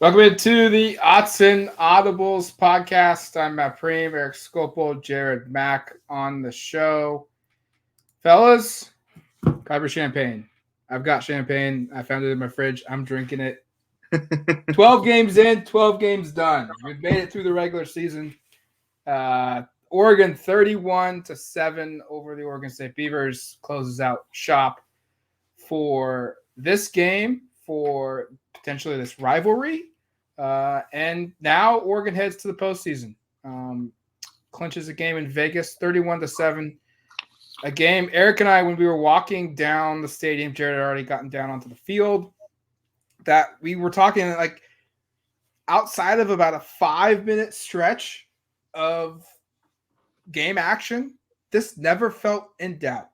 Welcome into the Autzen Audibles Podcast. I'm Matt Preem, Eric Scopel, Jared Mack on the show. Fellas, Kyber champagne. I've got champagne. I found it in my fridge. I'm drinking it. 12 games in, 12 games done. We've made it through the regular season. Oregon 31-7 over the Oregon State Beavers closes out shop for this game, for potentially this rivalry. And now Oregon heads to the postseason. Clinches a game in Vegas, 31-7. A game, Eric and I, when we were walking down the stadium, Jared had already gotten down onto the field, that we were talking like outside of about a 5-minute stretch of game action, this never felt in doubt.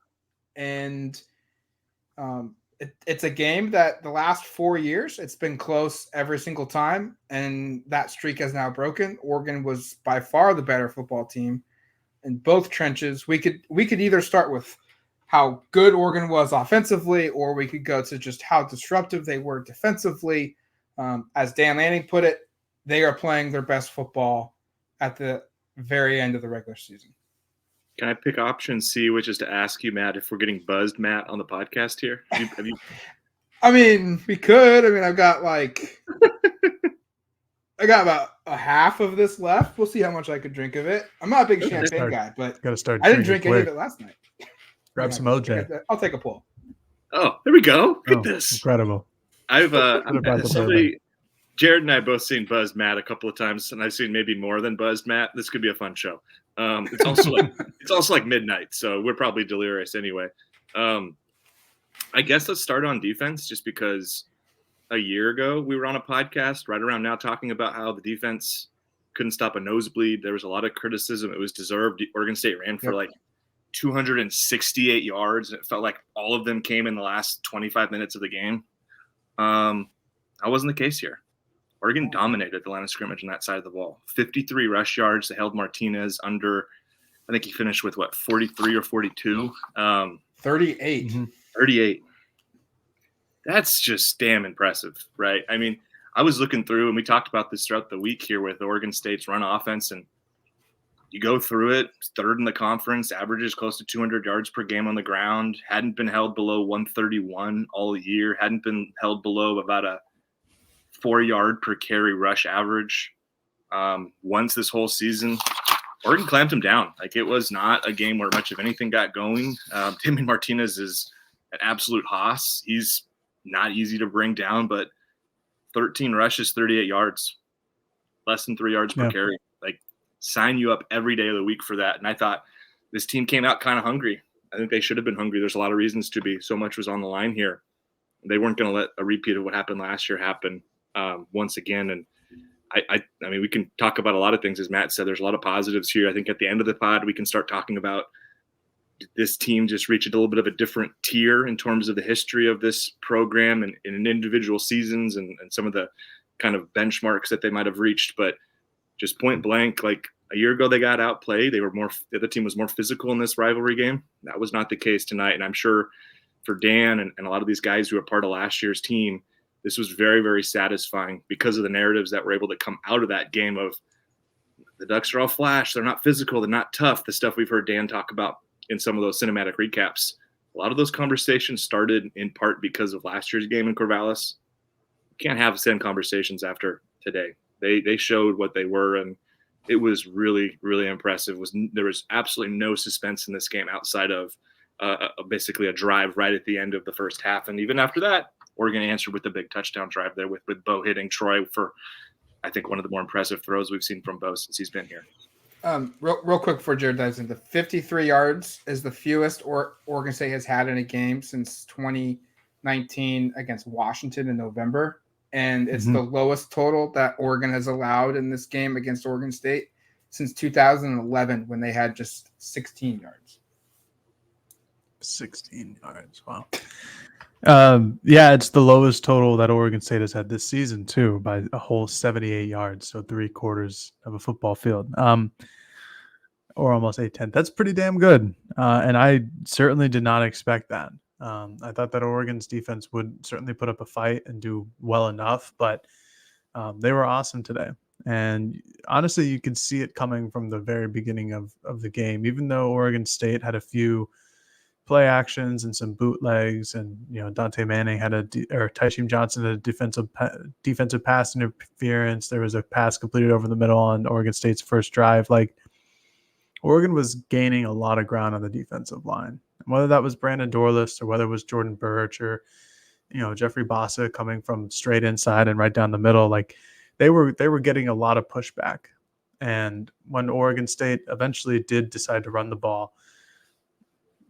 And it's a game that the last 4 years, it's been close every single time, and that streak has now broken. Oregon was by far the better football team in both trenches. We could either start with how good Oregon was offensively, or we could go to just how disruptive they were defensively. As Dan Lanning put it, they are playing their best football at the very end of the regular season. Can I pick option C, which is to ask you, Matt, if we're getting buzzed, Matt, on the podcast here? Have you... I mean, we could. I mean, I've got I got about a half of this left. We'll see how much I could drink of it. I'm not a big champagne guy, but I didn't drink any of it last night. Grab some OJ. I'll take a pull. Oh, there we go. Look at this. Incredible. Somebody, Jared and I have both seen Buzzed Matt a couple of times, and I've seen maybe more than Buzzed Matt. This could be a fun show. It's also like midnight, so we're probably delirious anyway. I guess let's start on defense, just because a year ago we were on a podcast right around now talking about how the defense couldn't stop a nosebleed. There was a lot of criticism. It was deserved. Oregon State ran for like 268 yards, and it felt like all of them came in the last 25 minutes of the game. That wasn't the case here. Oregon dominated the line of scrimmage on that side of the ball. 53 rush yards. They held Martinez under, I think he finished with, 43 or 42? 38. 38. That's just damn impressive, right? I mean, I was looking through, and we talked about this throughout the week here with Oregon State's run offense, and you go through it, third in the conference, averages close to 200 yards per game on the ground, hadn't been held below 131 all year, hadn't been held below about a 4-yard per carry rush average once this whole season. Oregon clamped him down. Like, it was not a game where much of anything got going. Timmy Martinez is an absolute hoss. He's not easy to bring down, but 13 rushes, 38 yards, less than 3 yards per carry. Like, sign you up every day of the week for that. And I thought this team came out kind of hungry. I think they should have been hungry. There's a lot of reasons to be. So much was on the line here. They weren't going to let a repeat of what happened last year happen once again. And I mean, we can talk about a lot of things. As Matt said, there's a lot of positives here. I think at the end of the pod, we can start talking about, did this team just reach a little bit of a different tier in terms of the history of this program and in individual seasons and some of the kind of benchmarks that they might have reached. But just point blank, like a year ago, they got outplayed. The other team was more physical in this rivalry game. That was not the case tonight. And I'm sure for Dan and a lot of these guys who are part of last year's team, this was very, very satisfying because of the narratives that were able to come out of that game of the Ducks are all flash. They're not physical. They're not tough. The stuff we've heard Dan talk about in some of those cinematic recaps. A lot of those conversations started in part because of last year's game in Corvallis. You can't have the same conversations after today. They showed what they were, and it was really, really impressive. There was absolutely no suspense in this game outside of basically a drive right at the end of the first half. And even after that, Oregon answered with a big touchdown drive there with Bo hitting Troy for, I think, one of the more impressive throws we've seen from Bo since he's been here. Real quick before Jared dives into 53 yards is the fewest Oregon State has had in a game since 2019 against Washington in November. And it's the lowest total that Oregon has allowed in this game against Oregon State since 2011 when they had just 16 yards. 16 yards. Wow. It's the lowest total that Oregon State has had this season too, by a whole 78 yards, so 3/4 of a football field, or almost 8/10. That's pretty damn good, and I certainly did not expect that. I thought that Oregon's defense would certainly put up a fight and do well enough, but They were awesome today. And honestly, you could see it coming from the very beginning of the game, even though Oregon State had a few play actions and some bootlegs, and Dante Manning had or Tyshim Johnson had a defensive pass interference. There was a pass completed over the middle on Oregon State's first drive. Like, Oregon was gaining a lot of ground on the defensive line, and whether that was Brandon Dorlus or whether it was Jordan Birch or Jeffrey Bossa coming from straight inside and right down the middle, like they were getting a lot of pushback. And when Oregon State eventually did decide to run the ball,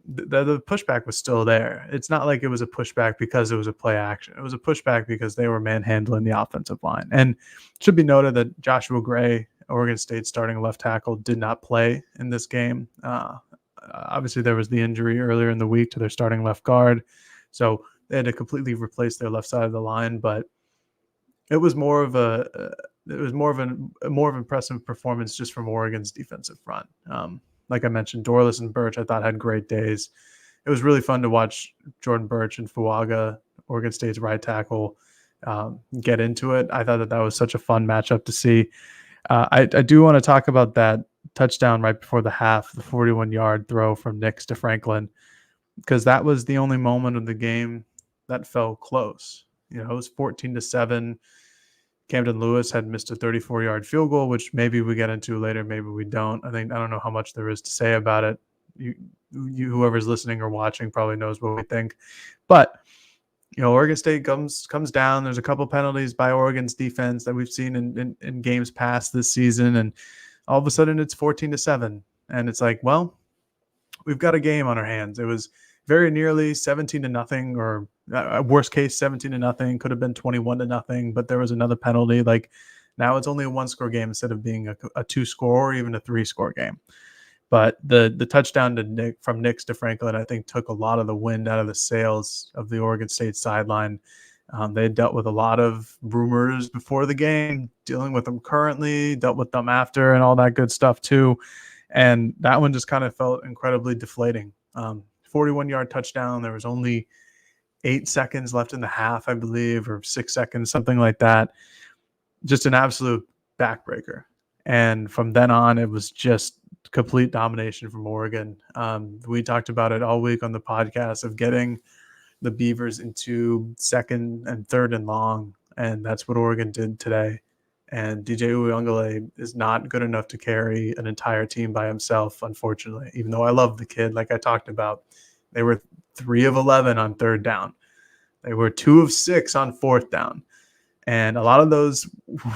the pushback was still there. It's not like it was a pushback because it was a play action. It was a pushback because they were manhandling the offensive line. And it should be noted that Joshua Gray, Oregon State starting left tackle, did not play in this game. Obviously, there was the injury earlier in the week to their starting left guard, so they had to completely replace their left side of the line. But it was more of an impressive performance just from Oregon's defensive front. Like I mentioned, Dorlus and Birch, I thought, had great days. It was really fun to watch Jordan Birch and Fuaga, Oregon State's right tackle, get into it. I thought that was such a fun matchup to see. I do want to talk about that touchdown right before the half, the 41-yard throw from Nix to Franklin, because that was the only moment of the game that felt close. It was 14-7. Camden Lewis had missed a 34-yard field goal, which maybe we get into later, maybe we don't. I don't know how much there is to say about it. You whoever's listening or watching probably knows what we think. But Oregon State comes down. There's a couple penalties by Oregon's defense that we've seen in games past this season, and all of a sudden it's 14-7, and it's like, well, we've got a game on our hands. It was very nearly 17-0, or worst case 17-0. Could have been 21-0, but there was another penalty. Like, now it's only a 1-score game instead of being a 2-score or even a 3-score game. But the touchdown from Nix to Franklin, I think, took a lot of the wind out of the sails of the Oregon State sideline. They had dealt with a lot of rumors before the game, dealing with them currently, dealt with them after, and all that good stuff too. And that one just kind of felt incredibly deflating. 41-yard touchdown. There was only 8 seconds left in the half, I believe, or 6 seconds, something like that. Just an absolute backbreaker. And from then on, it was just complete domination from Oregon. We talked about it all week on the podcast of getting the Beavers into second and third and long, and that's what Oregon did today. And DJ Uyunglele is not good enough to carry an entire team by himself, unfortunately, even though I love the kid, like I talked about. They were 3 of 11 on third down. They were 2 of 6 on fourth down. And a lot of those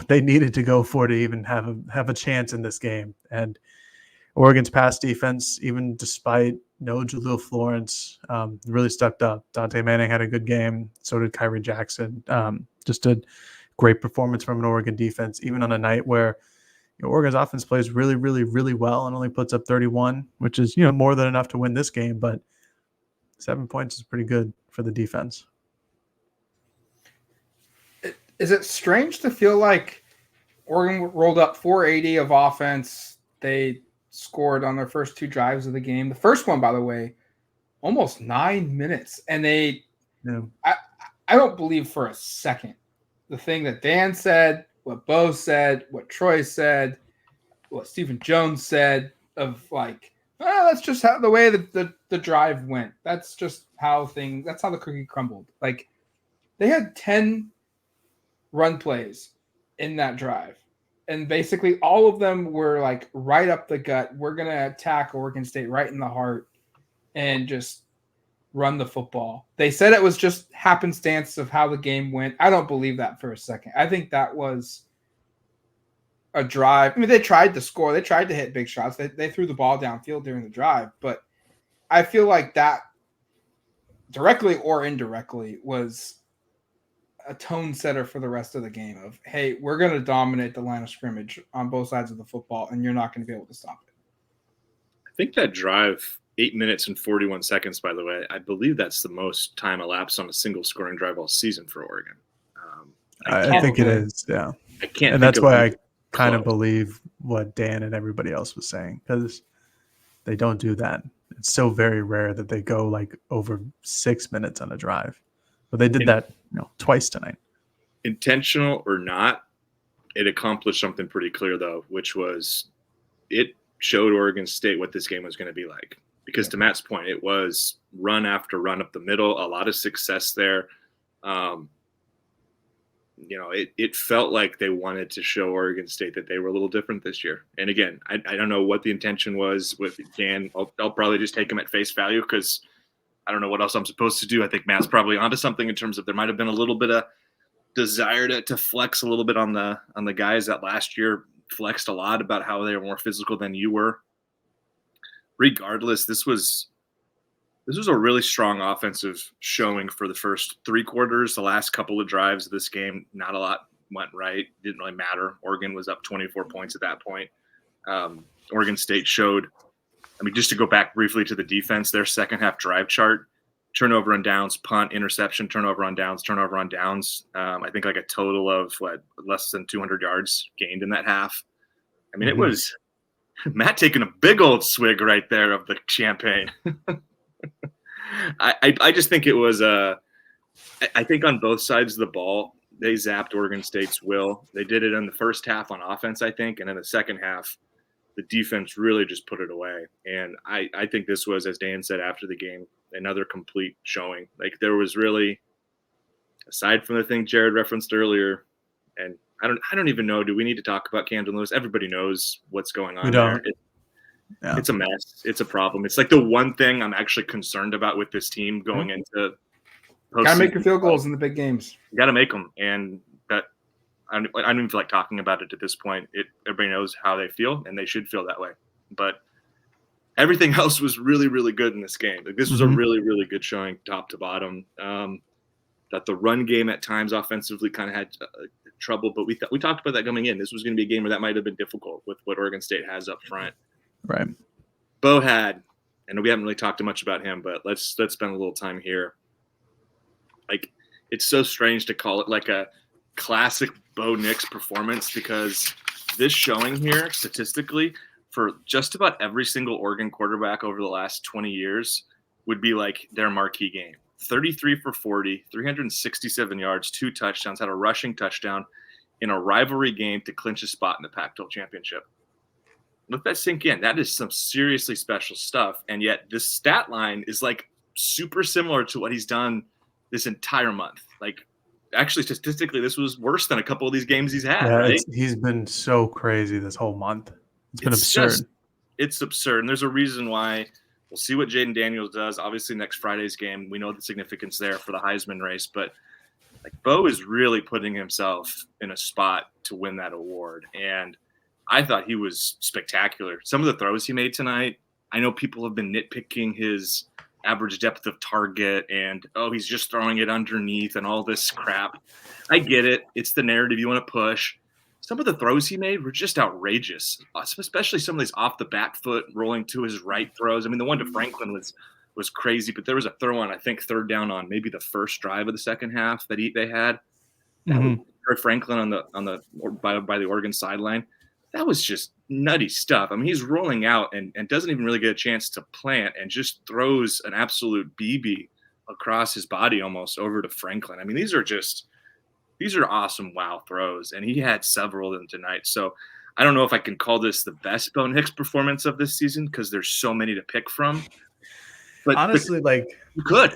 they needed to go for to even have a chance in this game. And Oregon's pass defense, even despite no Jaleel Florence, really stepped up. Dante Manning had a good game. So did Kyrie Jackson. Just a great performance from an Oregon defense, even on a night where Oregon's offense plays really, really, really well and only puts up 31, which is more than enough to win this game. But 7 points is pretty good for the defense. Is it strange to feel like Oregon rolled up 480 of offense? They scored on their first 2 drives of the game. The first one, by the way, almost 9 minutes. And I don't believe for a second the thing that Dan said, what Bo said, what Troy said, what Stephen Jones said of like, that's just how the way that the drive went. That's just how that's how the cookie crumbled. Like, they had 10 run plays in that drive. And basically all of them were like right up the gut. We're going to attack Oregon State right in the heart and just run the football. They said it was just happenstance of how the game went. I don't believe that for a second. I think that was a drive. I mean, they tried to score. They tried to hit big shots. They threw the ball downfield during the drive. But I feel like that directly or indirectly was a tone setter for the rest of the game of, hey, we're going to dominate the line of scrimmage on both sides of the football, and you're not going to be able to stop it. I think that drive, 8 minutes and 41 seconds, by the way, I believe that's the most time elapsed on a single scoring drive all season for Oregon. I think it is, yeah. I can't. And that's why I kind of believe what Dan and everybody else was saying, because they don't do that. It's so very rare that they go like over 6 minutes on a drive. But they did that twice tonight. Intentional or not, it accomplished something pretty clear, though, which was it showed Oregon State what this game was going to be like. Because to Matt's point, it was run after run up the middle, a lot of success there. It felt like they wanted to show Oregon State that they were a little different this year. And again, I don't know what the intention was with Dan. I'll probably just take him at face value because I don't know what else I'm supposed to do. I think Matt's probably onto something in terms of there might have been a little bit of desire to flex a little bit on the guys that last year flexed a lot about how they were more physical than you were. Regardless, this was a really strong offensive showing for the first three quarters. The last couple of drives of this game, not a lot went right. Didn't really matter. Oregon was up 24 points at that point. Oregon State showed, just to go back briefly to the defense, their second half drive chart, turnover on downs, punt, interception, turnover on downs. I think like a total of less than 200 yards gained in that half. It was Matt taking a big old swig right there of the champagne. I just think it was I think on both sides of the ball, they zapped Oregon State's will. They did it in the first half on offense, I think, and in the second half, the defense really just put it away. And I think this was, as Dan said after the game, another complete showing. Like there was really, aside from the thing Jared referenced earlier, and I don't even know. Do we need to talk about Camden Lewis? Everybody knows what's going on there. It's a mess. It's a problem. It's like the one thing I'm actually concerned about with this team going into postseason. Got to make your field goals in the big games. You got to make them, and that I don't even feel like talking about it at this point. Everybody knows how they feel, and they should feel that way. But everything else was really, really good in this game. Like this was a really, really good showing, top to bottom. That the run game at times offensively kind of had trouble, but we talked about that coming in. This was going to be a game where that might have been difficult with what Oregon State has up front. Right. Bo had, and we haven't really talked too much about him, but let's spend a little time here. Like, it's so strange to call it like a classic Bo Nix performance because this showing here, statistically, for just about every single Oregon quarterback over the last 20 years would be like their marquee game. 33 for 40, 367 yards, 2 touchdowns, had a rushing touchdown in a rivalry game to clinch a spot in the Pac-12 Championship. Let that sink in. That is some seriously special stuff. And yet this stat line is like super similar to what he's done this entire month. Like actually statistically, this was worse than a couple of these games he's had. Right? He's been so crazy this whole month. It's been absurd. It's absurd. And there's a reason why. We'll see what Jaden Daniels does. Obviously, next Friday's game, we know the significance there for the Heisman race. But like Bo is really putting himself in a spot to win that award. And I thought he was spectacular. Some of the throws he made tonight, I know people have been nitpicking his average depth of target and, he's just throwing it underneath and all this crap. I get it. It's the narrative you want to push. Some of the throws he made were just outrageous, especially some of these off the back foot rolling to his right throws. The one to Franklin was crazy, but there was a throw on, I think, third down on maybe the first drive of the second half that they had. Franklin by the Oregon sideline. That was just nutty stuff. He's rolling out and doesn't even really get a chance to plant and just throws an absolute BB across his body almost over to Franklin. These are awesome wow throws, and he had several of them tonight. So I don't know if I can call this the best Bo Nix performance of this season because there's so many to pick from. But honestly, you could.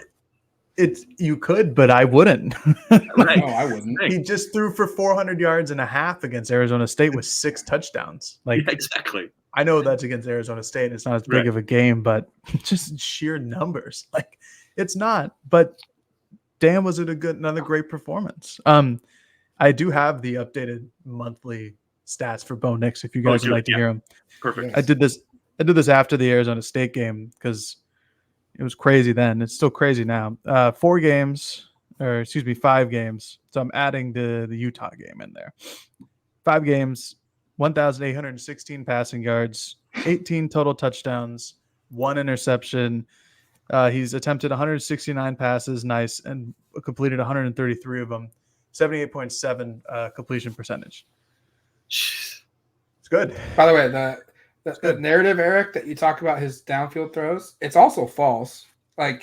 You could, but I wouldn't. Right. No, I wouldn't. He just threw for 400 yards and a half against Arizona State with 6 touchdowns. Yeah, exactly. I know that's against Arizona State. It's not as big of a game, but just sheer numbers. It's not. But damn, was it another great performance. I do have the updated monthly stats for Bo Nix if you guys would like to hear them. Perfect. I did this after the Arizona State game because it was crazy then. It's still crazy now. 5 games. So I'm adding the Utah game in there. 5 games, 1,816 passing yards, 18 total touchdowns, 1 interception. He's attempted 169 passes, nice, and completed 133 of them. 78.7 completion percentage. It's good. By the way, the narrative, Eric, that you talk about his downfield throws, it's also false. I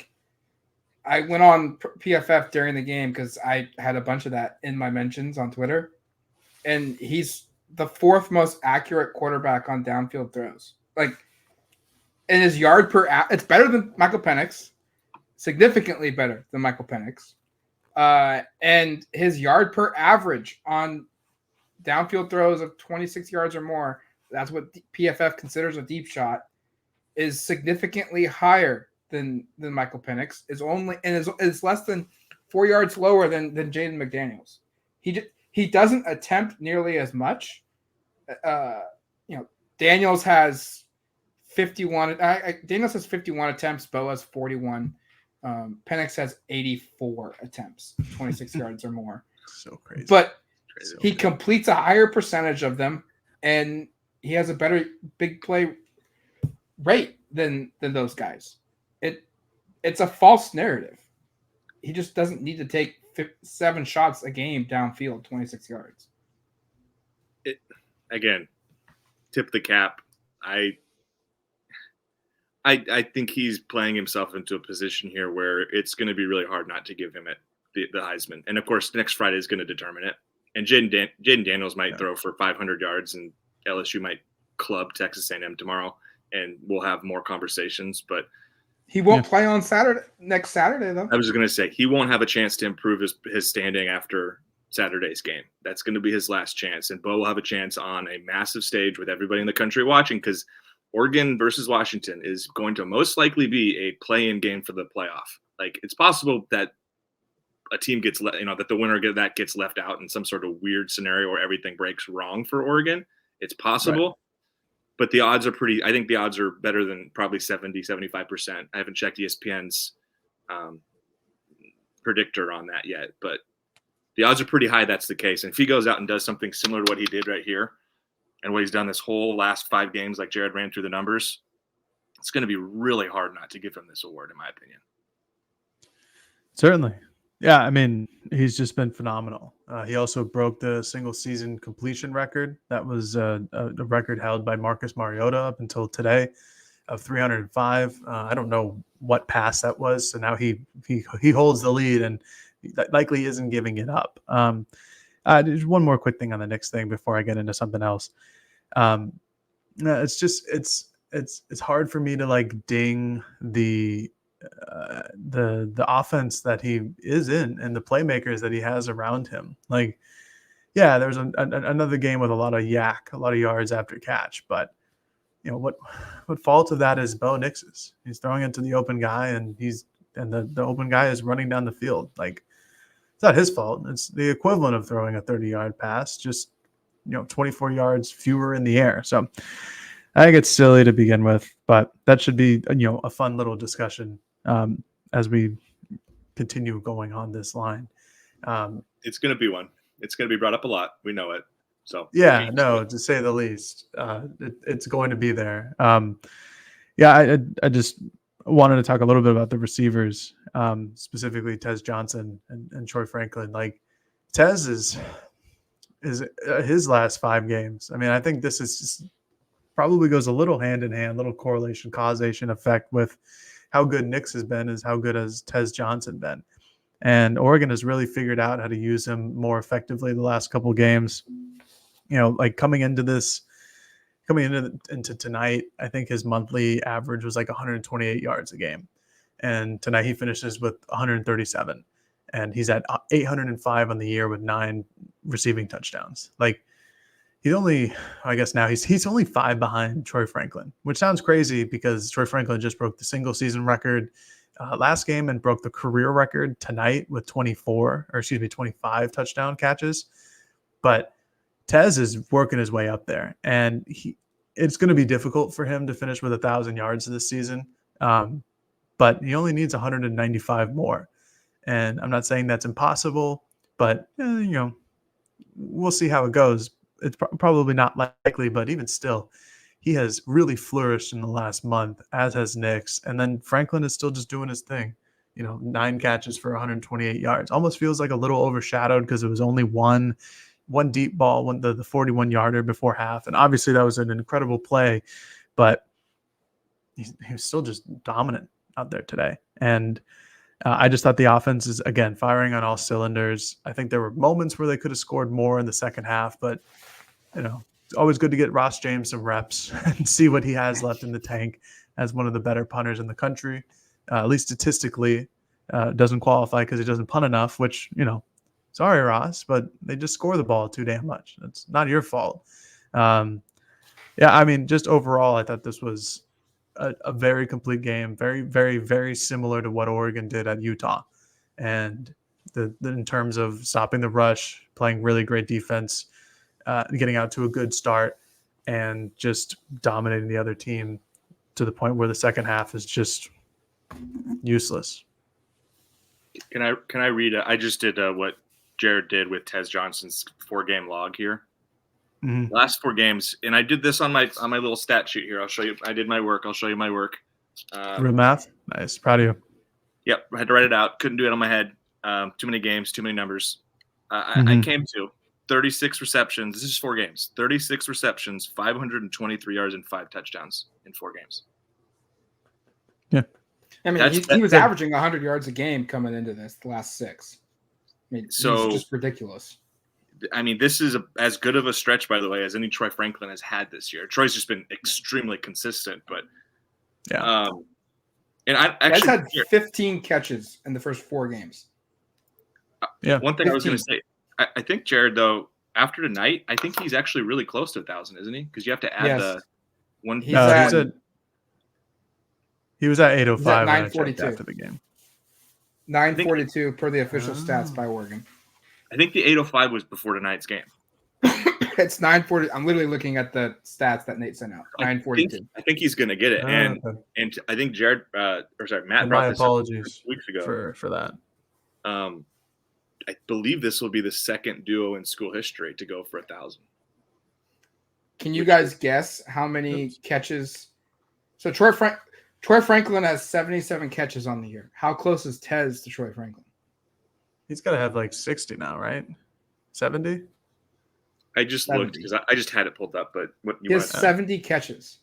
went on PFF during the game because I had a bunch of that in my mentions on Twitter. and he's the fourth most accurate quarterback on downfield throws. Like, and his yard per it's better than Michael Penix, significantly better than Michael Penix. And his yard per average on downfield throws of 26 yards or more, that's what PFF considers a deep shot, is significantly higher than Michael Penix. Is less than 4 yards lower than Jaden McDaniels. He doesn't attempt nearly as much. Daniels has 51. Daniels has 51 attempts. Bo has 41. Penix has 84 attempts, 26 yards or more. So crazy. But he completes a higher percentage of them, and he has a better big play rate than those guys. It's a false narrative. He just doesn't need to take 7 shots a game downfield, 26 yards. Again, tip the cap. I think he's playing himself into a position here where it's going to be really hard not to give him the Heisman. And, of course, next Friday is going to determine it. And Jaden Daniels might throw for 500 yards, and LSU might club Texas A&M tomorrow, and we'll have more conversations. But he won't play on next Saturday, though. I was just going to say, he won't have a chance to improve his standing after Saturday's game. That's going to be his last chance. And Bo will have a chance on a massive stage with everybody in the country watching, because Oregon versus Washington is going to most likely be a play-in game for the playoff. Like, it's possible that a team gets that the winner gets left out in some sort of weird scenario where everything breaks wrong for Oregon. It's possible. Right. But the odds are I think the odds are better than probably 75%. I haven't checked ESPN's predictor on that yet, but the odds are pretty high that's the case. And if he goes out and does something similar to what he did right here and what he's done this whole last 5 games, like Jared ran through the numbers, it's going to be really hard not to give him this award, in my opinion. Certainly. Yeah, I mean, he's just been phenomenal. He also broke the single-season completion record. That was a record held by Marcus Mariota up until today of 305. I don't know what pass that was, so now he holds the lead and likely isn't giving it up. There's one more quick thing on the next thing before I get into something else. It's hard for me to like ding the offense that he is in and the playmakers that he has around him. Like, yeah, there's another game with a lot of yards after catch, but what fault of that is Bo Nix's? He's throwing it to the open guy, and the open guy is running down the field. Like, it's not his fault. It's the equivalent of throwing a 30-yard pass, just 24 yards fewer in the air. So I think it's silly to begin with, but that should be a fun little discussion as we continue going on this line. It's going to be one. It's going to be brought up a lot. We know it. So yeah, no, to say the least, it's going to be there. I just wanted to talk a little bit about the receivers, specifically Tez Johnson and Troy Franklin. Like, Tez is his last 5 games. I mean, I think this is just probably goes a little hand in hand, little correlation, causation effect with how good Nix has been is how good has Tez Johnson been. And Oregon has really figured out how to use him more effectively the last couple of games. Like coming into tonight, I think his monthly average was like 128 yards a game. And tonight he finishes with 137. And he's at 805 on the year with 9 receiving touchdowns. Like, he's only 5 behind Troy Franklin, which sounds crazy because Troy Franklin just broke the single season record last game and broke the career record tonight with 25 touchdown catches. But Tez is working his way up there, and it's going to be difficult for him to finish with 1,000 yards this season. But he only needs 195 more. And I'm not saying that's impossible, but we'll see how it goes. It's probably not likely, but even still, he has really flourished in the last month, as has Nix. And then Franklin is still just doing his thing. 9 catches for 128 yards. Almost feels like a little overshadowed because it was only one deep ball, the 41-yarder before half. And obviously that was an incredible play, but he was still just dominant out there today. And I just thought the offense is, again, firing on all cylinders. I think there were moments where they could have scored more in the second half, but, it's always good to get Ross James some reps and see what he has left in the tank as one of the better punters in the country. At least statistically, doesn't qualify because he doesn't punt enough, which, sorry, Ross, but they just score the ball too damn much. That's not your fault. Just overall, I thought this was a very complete game, very, very, very similar to what Oregon did at Utah. And in terms of stopping the rush, playing really great defense, getting out to a good start, and just dominating the other team to the point where the second half is just useless. Can I read? I just did what Jared did with Tez Johnson's 4-game log here. Mm-hmm. Last 4 games, and I did this on my little stat sheet here. I'll show you. I did my work. I'll show you my work. Real math, nice, proud of you. Yep, I had to write it out. Couldn't do it on my head. Too many games, too many numbers. Mm-hmm. I came to 36 receptions. This is 4 games. 36 receptions, 523 yards, and 5 touchdowns in 4 games. Yeah. I mean, he was averaging 100 yards a game coming into the last 6. I mean, so it's just ridiculous. I mean, this is as good of a stretch, by the way, as any Troy Franklin has had this year. Troy's just been extremely consistent, but yeah. And I actually had 15 catches in the first 4 games. Yeah. One thing 15. I was going to say, I think Jared, though, after tonight, I think he's actually really close to 1,000, isn't he? Because you have to add the one. He was at 805 after the game. 942 per the official stats by Oregon. I think the 805 was before tonight's game. It's 940. I'm literally looking at the stats that Nate sent out. 942. I think he's going to get it. And I think Jared, Matt brought this up weeks ago for that. I believe this will be the second duo in school history to go for 1,000. Can you guys guess how many catches? So Troy Franklin has 77 catches on the year. How close is Tez to Troy Franklin? He's got to have like 60 now, right? 70? I just looked because I just had it pulled up. But what he has 70 catches.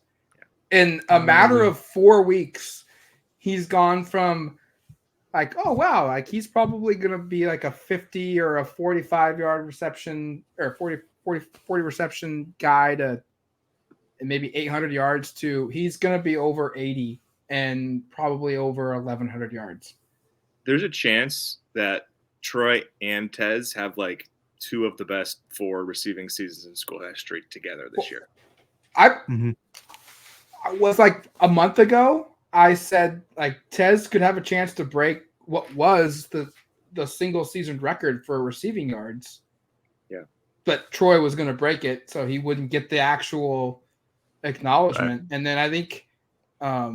In a matter of 4 weeks, he's gone from like, oh, wow, like he's probably going to be like a 50 or a 45-yard reception or 40 reception guy to maybe 800 yards to he's going to be over 80 and probably over 1,100 yards. There's a chance that Troy and Tez have like 2 of the best 4 receiving seasons in school history together this year. I was like a month ago, I said like Tez could have a chance to break what was the single season record for receiving yards. Yeah. But Troy was going to break it so he wouldn't get the actual acknowledgement. Right. And then I think I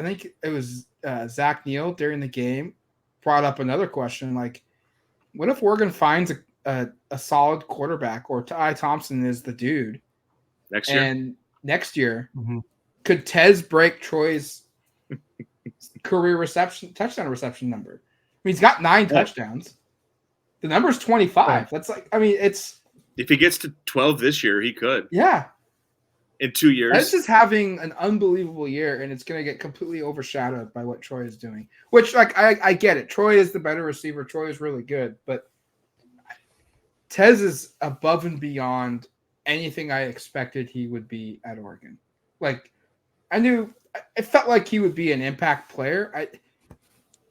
think it was Zach Neal during the game brought up another question like, what if Oregon finds a solid quarterback or Ty Thompson is the dude next year? And next year, could Tez break Troy's career touchdown reception number? I mean, he's got 9 touchdowns. The number's 25. Right. That's like, I mean, it's if he gets to 12 this year, he could. Yeah. In 2 years. Tez is having an unbelievable year, and it's going to get completely overshadowed by what Troy is doing. Which, like, I get it. Troy is the better receiver. Troy is really good. But Tez is above and beyond anything I expected he would be at Oregon. Like, it felt like he would be an impact player.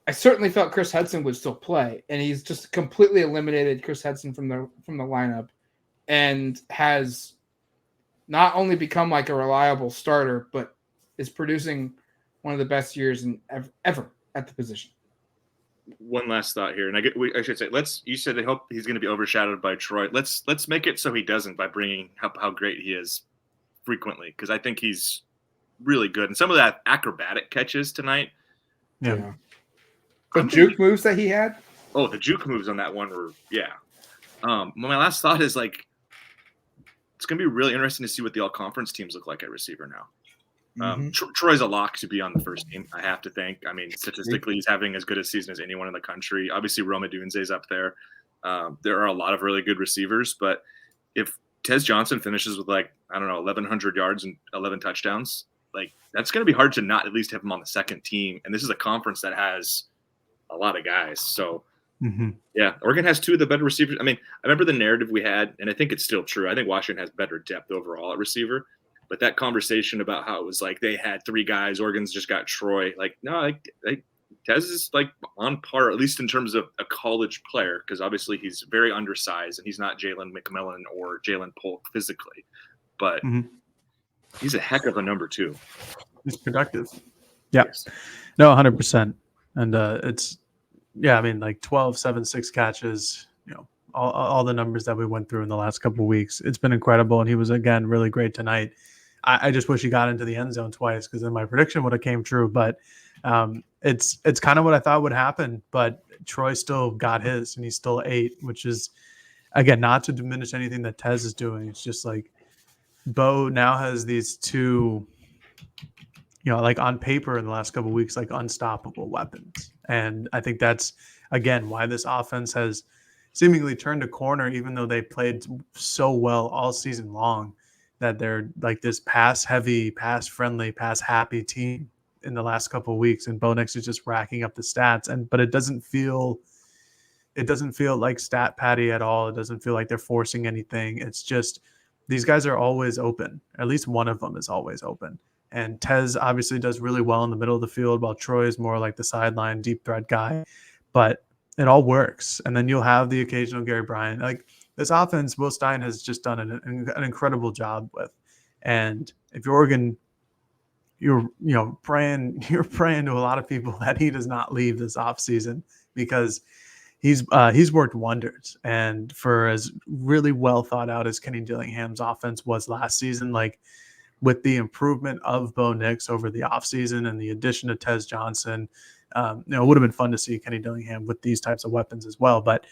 I certainly felt Chris Hudson would still play, and he's just completely eliminated Chris Hudson from the lineup and has not only become like a reliable starter, but is producing one of the best years ever at the position. One last thought here, and I should say, you said they hope he's going to be overshadowed by Troy. Let's make it so he doesn't by bringing up how great he is frequently, because I think he's really good. And some of that acrobatic catches tonight. Yeah. The juke moves that he had. Oh, the juke moves on that one were my last thought is like, it's going to be really interesting to see what the all-conference teams look like at receiver now. Troy's a lock to be on the first team, I have to think. I mean, statistically, he's having as good a season as anyone in the country. Obviously, Rome Odunze's up there. There are a lot of really good receivers, but if Tez Johnson finishes with 1,100 yards and 11 touchdowns, like that's going to be hard to not at least have him on the second team. And this is a conference that has a lot of guys. So, yeah, Oregon has two of the better receivers. I mean, I remember the narrative we had, and I think it's still true. I think Washington has better depth overall at receiver. But that conversation about how it was like they had three guys, Oregon's just got Troy. Like, no, like Tez is like on par, at least in terms of a college player, because obviously he's very undersized and he's not Jalen McMillan or Jalen Polk physically. But he's a heck of a number two. He's productive. Yeah. Yes. No, 100%. And it's, I mean, like 12, 7, 6 catches, all the numbers that we went through in the last couple of weeks. It's been incredible. And he was, again, really great tonight. I just wish he got into the end zone twice, because then my prediction would have came true. But it's kind of what I thought would happen. But Troy still got his, and he's still 8, which is, again, not to diminish anything that Tez is doing. It's just like Bo now has these two, like on paper in the last couple of weeks, like unstoppable weapons. And I think that's, again, why this offense has seemingly turned a corner, even though they played so well all season long, that they're like this pass-heavy, pass-friendly, pass-happy team in the last couple of weeks. And Bo Nix is just racking up the stats. But it doesn't feel like stat patty at all. It doesn't feel like they're forcing anything. It's just these guys are always open. At least one of them is always open. And Tez obviously does really well in the middle of the field, while Troy is more like the sideline deep threat guy. But it all works. And then you'll have the occasional Gary Bryant. Like this offense, Will Stein has just done an incredible job with. And if you're Oregon, you're praying to a lot of people that he does not leave this offseason, because he's worked wonders. And for as really well thought out as Kenny Dillingham's offense was last season, like with the improvement of Bo Nix over the offseason and the addition of Tez Johnson, it would have been fun to see Kenny Dillingham with these types of weapons as well. But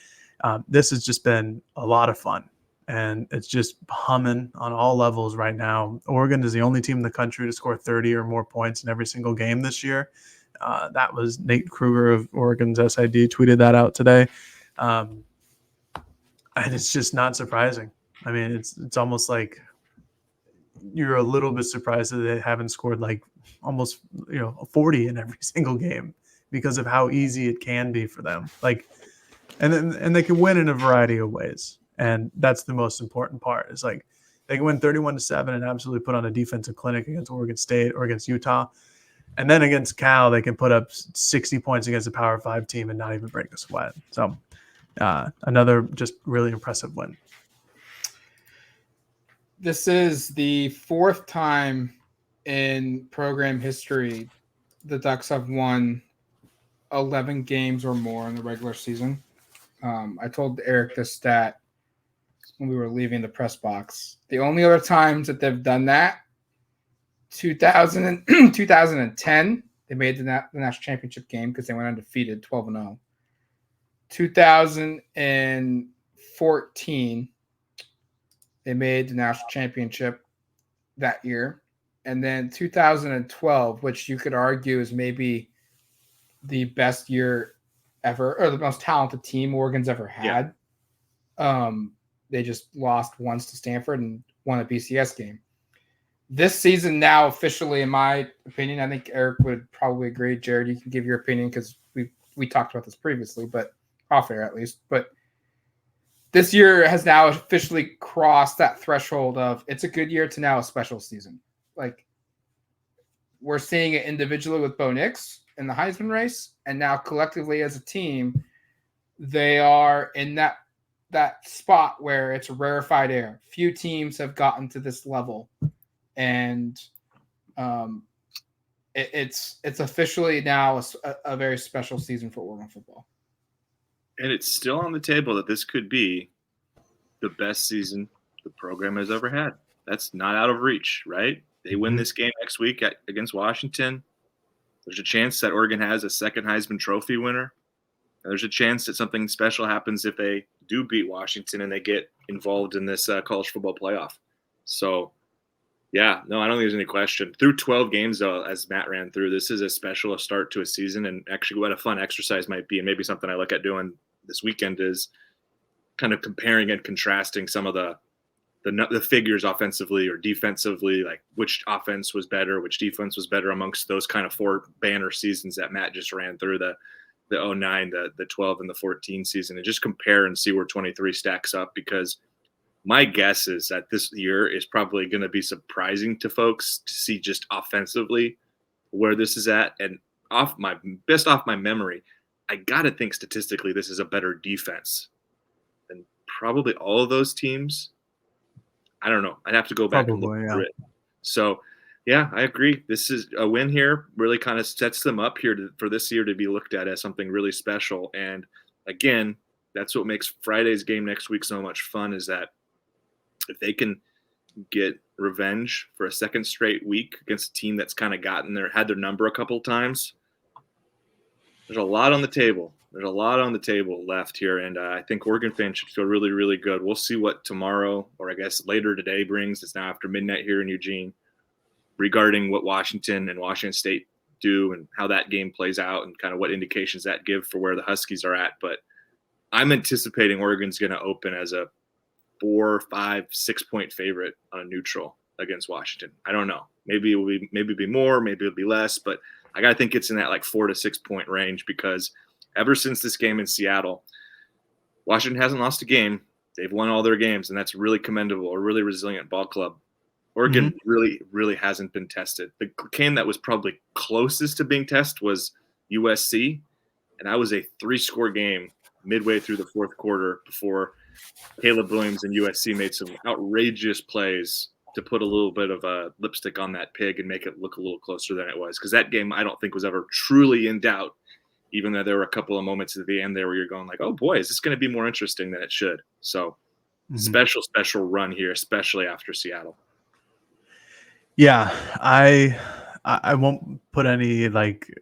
this has just been a lot of fun, and it's just humming on all levels right now. Oregon is the only team in the country to score 30 or more points in every single game this year. That was Nate Kruger of Oregon's SID tweeted that out today. And it's just not surprising. I mean, it's almost like you're a little bit surprised that they haven't scored like almost 40 in every single game, because of how easy it can be for them. Like, and they can win in a variety of ways, and that's the most important part. Is like they can win 31-7 and absolutely put on a defensive clinic against Oregon State or against Utah, and then against Cal they can put up 60 points against a Power 5 team and not even break a sweat. So another just really impressive win. This is the 4th time in program history the Ducks have won 11 games or more in the regular season. I told Eric this stat when we were leaving the press box. The only other times that they've done that, 2010, they made the national championship game because they went undefeated, 12-0. 2014, they made the national championship that year. And then 2012, which you could argue is maybe the best year ever, or the most talented team Oregon's ever had. Yeah. They just lost once to Stanford and won a BCS game. This season now officially, in my opinion, I think Eric would probably agree. Jared, you can give your opinion because we talked about this previously, but off air at least. But this year has now officially crossed that threshold of it's a good year to now a special season. Like, we're seeing it individually with Bo Nix in the Heisman race, and now collectively as a team, they are in that spot where it's rarefied air. Few teams have gotten to this level, and it's officially now a very special season for Oregon football. And it's still on the table that this could be the best season the program has ever had. That's not out of reach, right? They win this game next week against Washington. There's a chance that Oregon has a second Heisman Trophy winner. And there's a chance that something special happens if they do beat Washington and they get involved in this college football playoff. So, yeah, no, I don't think there's any question. Through 12 games, though, as Matt ran through, this is as special a start to a season, and actually what a fun exercise might be, and maybe something I look at doing this weekend is kind of comparing and contrasting some of the the figures offensively or defensively, like which offense was better, which defense was better amongst those kind of 4 banner seasons that Matt just ran through, the 09, the 12, and the 14 season, and just compare and see where 23 stacks up, because my guess is that this year is probably going to be surprising to folks to see just offensively where this is at. And off my memory, I got to think statistically this is a better defense than probably all of those teams. I don't know. I'd have to go back and look through it. So, yeah, I agree. This is a win here. Really kind of sets them up here for this year to be looked at as something really special. And again, that's what makes Friday's game next week so much fun, is that if they can get revenge for a second straight week against a team that's kind of had their number a couple of times, there's a lot on the table. There's a lot on the table left here, and I think Oregon fans should feel really, really good. We'll see what tomorrow, or I guess later today, brings. It's now after midnight here in Eugene, regarding what Washington and Washington State do and how that game plays out and kind of what indications that give for where the Huskies are at. But I'm anticipating Oregon's going to open as a 4, 5, 6 point favorite on a neutral against Washington. I don't know. Maybe it'll be more, maybe it'll be less, but I got to think it's in that like 4 to 6 point range, because ever since this game in Seattle, Washington hasn't lost a game. They've won all their games, and that's really commendable. A really resilient ball club. Oregon really, really hasn't been tested. The game that was probably closest to being tested was USC, and that was a 3-score game midway through the 4th quarter before Caleb Williams and USC made some outrageous plays to put a little bit of a lipstick on that pig and make it look a little closer than it was. Because that game, I don't think, was ever truly in doubt, even though there were a couple of moments at the end there where you're going like, oh boy, is this going to be more interesting than it should? So special run here, especially after Seattle. Yeah, I won't put any like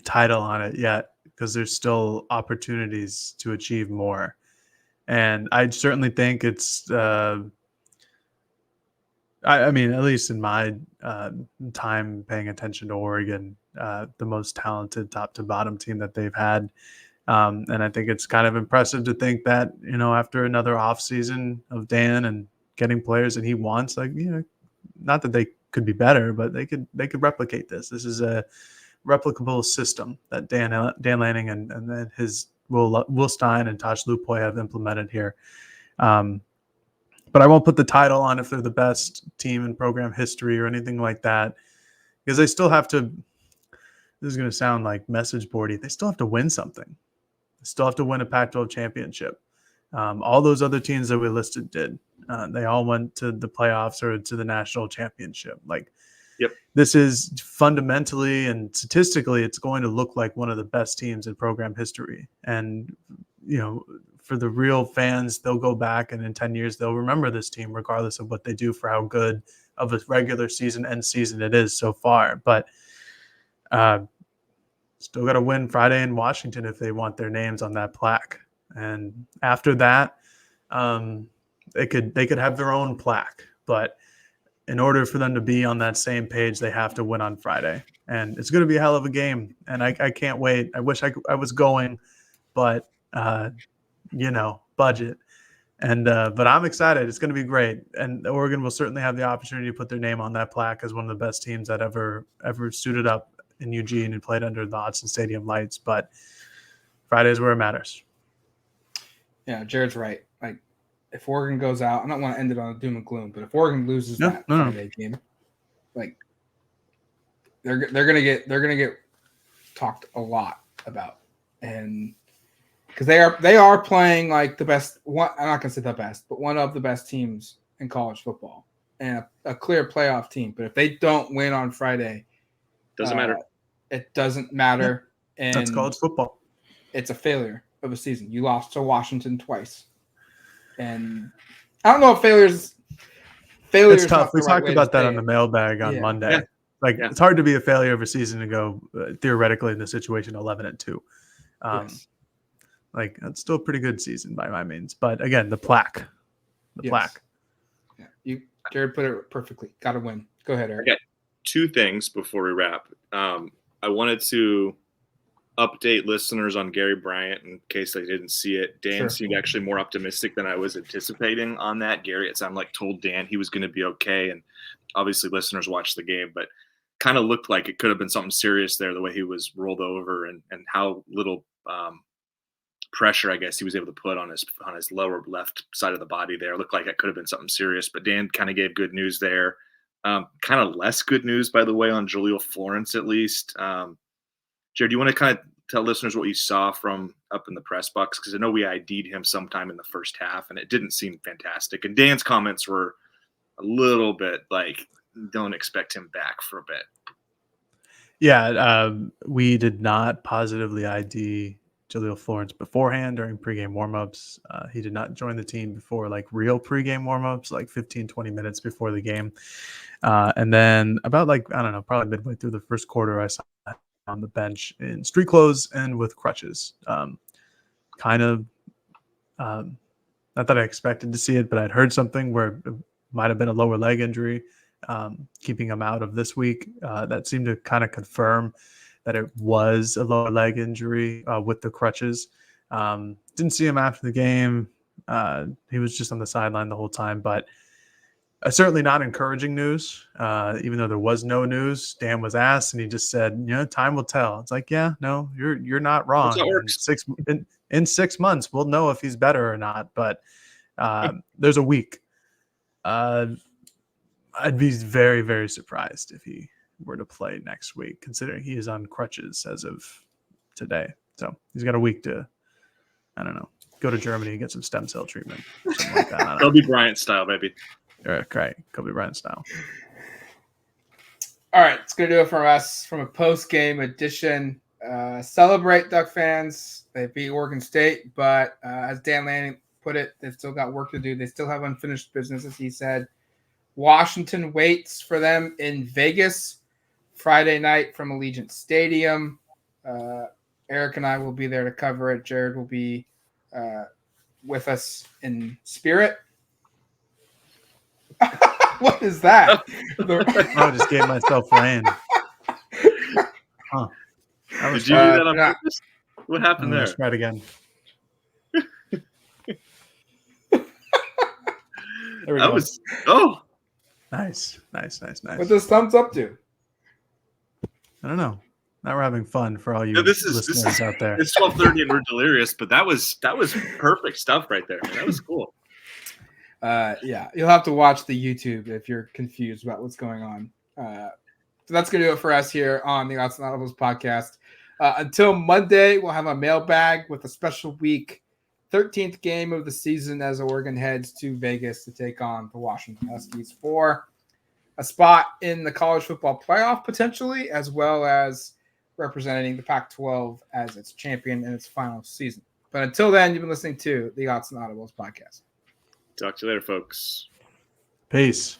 title on it yet, because there's still opportunities to achieve more. And I certainly think it's, I mean, at least in my time paying attention to Oregon, the most talented top to bottom team that they've had. And I think it's kind of impressive to think that, after another off season of Dan and getting players that he wants, like, not that they could be better, but they could replicate this. This is a replicable system that Dan Lanning and then his Will Stein and Tosh Lupoy have implemented here. But I won't put the title on if they're the best team in program history or anything like that, because they still have to. This is going to sound like message boardy. They still have to win something. They still have to win a Pac-12 championship. All those other teams that we listed did. They all went to the playoffs or to the national championship. Like, yep. This is fundamentally and statistically, it's going to look like one of the best teams in program history. And, for the real fans, they'll go back and in 10 years, they'll remember this team regardless of what they do for how good of a regular season and season it is so far. But still got to win Friday in Washington if they want their names on that plaque. And after that, they could have their own plaque. But in order for them to be on that same page, they have to win on Friday. And it's going to be a hell of a game. And I can't wait. I wish I was going, but, budget. And but I'm excited. It's going to be great. And Oregon will certainly have the opportunity to put their name on that plaque as one of the best teams that ever suited up in Eugene and played under the Autzen Stadium lights. But Friday is where it matters. Yeah, Jared's right. Like, if Oregon goes out, I don't want to end it on a doom and gloom, but if Oregon loses that Friday game, like they're gonna get talked a lot about, and because they are playing like the best one. I'm not gonna say the best, but one of the best teams in college football and a clear playoff team. But if they don't win on Friday, doesn't matter. It doesn't matter, and that's college football. It's a failure of a season. You lost to Washington twice. And I don't know if failures. It's tough. We talked about that on the mailbag on Monday. Yeah. It's hard to be a failure of a season and go theoretically in the situation 11-2. Yes. Like, that's still a pretty good season by my means. But again, the plaque. Plaque. Yeah. Jared put it perfectly. Got to win. Go ahead, Eric. I got 2 things before we wrap. I wanted to update listeners on Gary Bryant in case they didn't see it. Dan Sure. seemed actually more optimistic than I was anticipating on that. Gary, it sounded like told Dan he was going to be okay, and obviously listeners watched the game, but kind of looked like it could have been something serious there, the way he was rolled over and how little pressure, I guess, he was able to put on his lower left side of the body there. It looked like it could have been something serious, but Dan kind of gave good news there. Kind of less good news, by the way, on Jaleel Florence, at least. Jared, do you want to kind of tell listeners what you saw from up in the press box? Because I know we ID'd him sometime in the first half, and it didn't seem fantastic. And Dan's comments were a little bit like, don't expect him back for a bit. Yeah, we did not positively ID Jaleel Florence beforehand during pregame warmups. He did not join the team before like real pregame warmups, like 15, 20 minutes before the game. And then about probably midway through the first quarter, I saw him on the bench in street clothes and with crutches. Not that I expected to see it, but I'd heard something where it might have been a lower leg injury, keeping him out of this week. That seemed to kind of confirm that it was a lower leg injury with the crutches. Didn't see him after the game. He was just on the sideline the whole time, but certainly not encouraging news. Even though there was no news, Dan was asked, and he just said, time will tell. It's like, yeah, no, you're not wrong. In 6 months, we'll know if he's better or not. But there's a week. I'd be very, very surprised if he were to play next week, considering he is on crutches as of today. So he's got a week to, go to Germany and get some stem cell treatment. Something like that. Kobe Bryant style, baby. Right. Kobe Bryant style. All right, it's going to do it for us from a post-game edition. Celebrate, Duck fans. They beat Oregon State, but as Dan Lanning put it, they've still got work to do. They still have unfinished business, as he said. Washington waits for them in Vegas Friday night from Allegiant Stadium. Eric and I will be there to cover it. Jared will be with us in spirit. What is that? I just gave myself rain. Huh. Did you do that on purpose? What happened there? Let's try it again. There we go. Nice. What does thumbs up do? I don't know. Now we're having fun for all you listeners out there. It's 12:30 and we're delirious, but that was perfect stuff right there. That was cool. Yeah, you'll have to watch the YouTube if you're confused about what's going on. So that's going to do it for us here on the Autzen Audibles podcast. Until Monday, we'll have a mailbag with a special week, 13th game of the season as Oregon heads to Vegas to take on the Washington Huskies for a spot in the college football playoff potentially, as well as representing the Pac-12 as its champion in its final season. But until then, you've been listening to the Autzen Audibles podcast. Talk to you later, folks. Peace.